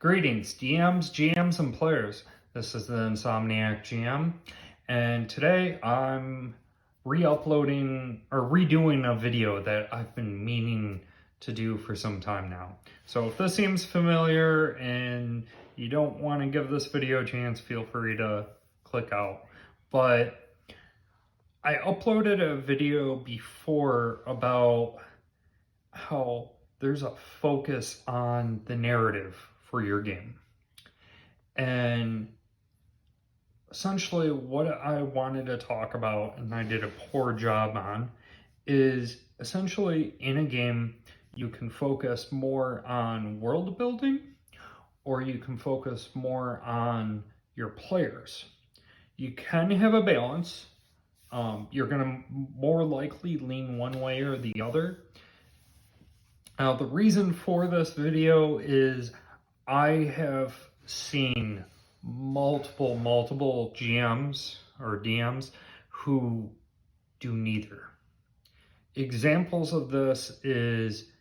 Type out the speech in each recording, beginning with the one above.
Greetings, DMs, GMs, and players. This is the Insomniac GM, and today I'm re-uploading or redoing a video that I've been meaning to do for some time now. So if this seems familiar and you don't want to give this video a chance, feel free to click out. But I uploaded a video before about how there's a focus on the narrative for your game. And essentially what I wanted to talk about, and I did a poor job on, is essentially in a game you can focus more on world building or you can focus more on your players. You can have a balance. You're going to more likely lean one way or the other. Now, the reason for this video is I have seen multiple GMs or DMs who do neither. Examples of this is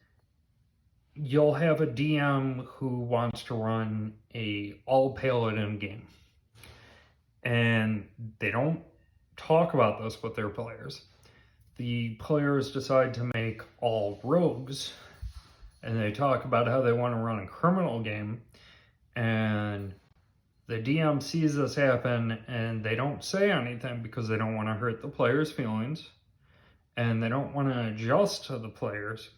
you'll have a DM who wants to run a all paladin game, and they don't talk about this with their players. The players decide to make all rogues, and they talk about how they want to run a criminal game, and the DM sees this happen and they don't say anything because they don't want to hurt the players' feelings and they don't want to adjust to the players.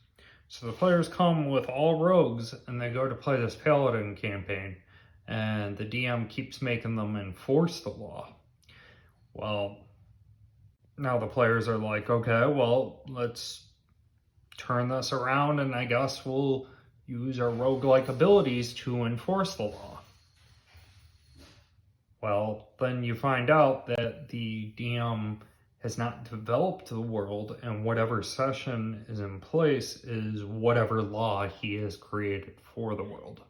So the players come with all rogues and they go to play this paladin campaign, and the DM keeps making them enforce the law. Well, now the players are like, okay, well, let's turn this around and I guess we'll use our roguelike abilities to enforce the law. Well, then you find out that the DM has not developed the world, and whatever session is in place is whatever law he has created for the world.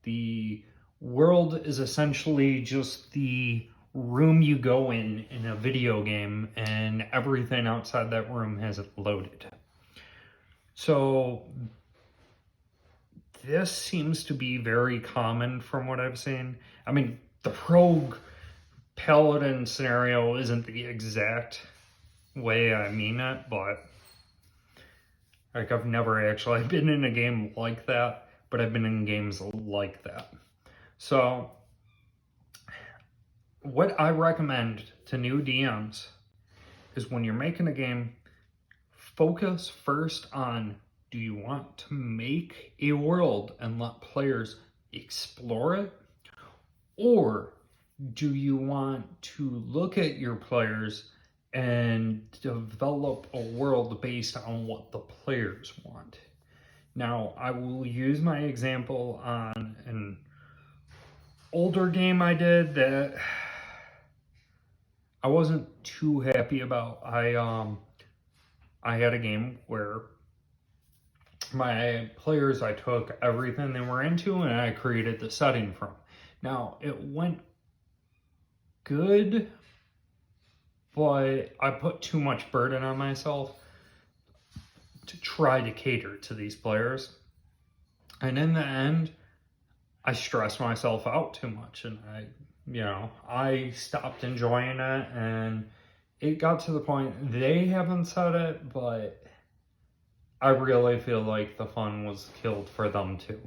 The world is essentially just the room you go in a video game, and everything outside that room has it loaded. So this seems to be very common from what I've seen. I mean, the rogue paladin scenario isn't the exact way I mean it, but like I've never actually been in a game like that, but I've been in games like that. So what I recommend to new DMs is when you're making a game, focus first on, do you want to make a world and let players explore it? Or do you want to look at your players and develop a world based on what the players want? Now, I will use my example on an older game I did that I wasn't too happy about. I had a game where my players, I took everything they were into and I created the setting from. Now, it went good, but I put too much burden on myself to try to cater to these players. And in the end, I stressed myself out too much, and I stopped enjoying it, and it got to the point, they haven't said it, but I really feel like the fun was killed for them too.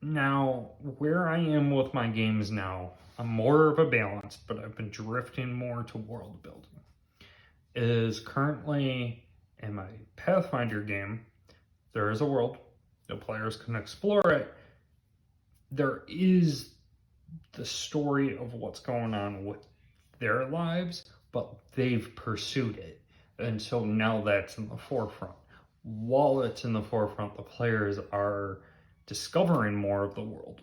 Now, where I am with my games now, I'm more of a balance, but I've been drifting more to world building. Is currently in my Pathfinder game, there is a world, the players can explore it. There is the story of what's going on with their lives, but they've pursued it. And so now that's in the forefront. While it's in the forefront, the players are discovering more of the world.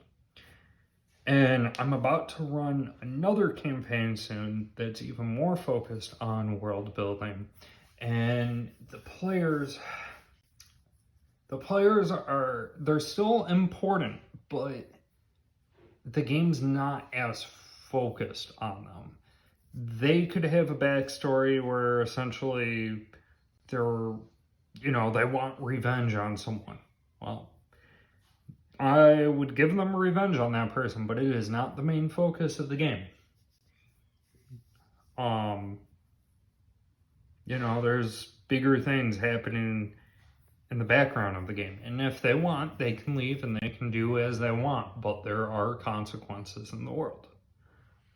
And I'm about to run another campaign soon that's even more focused on world building. And the players are, they're still important, but the game's not as focused on them. They could have a backstory where essentially they want revenge on someone. Well, I would give them revenge on that person, but it is not the main focus of the game. You know, there's bigger things happening in the background of the game. And if they want, they can leave and they can do as they want, but there are consequences in the world.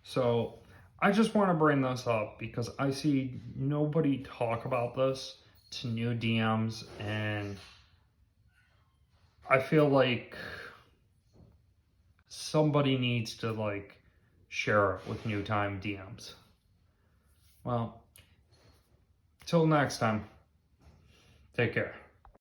So I just want to bring this up because I see nobody talk about this to new DMs, and I feel like somebody needs to like share it with new time DMs. Well, till next time, take care.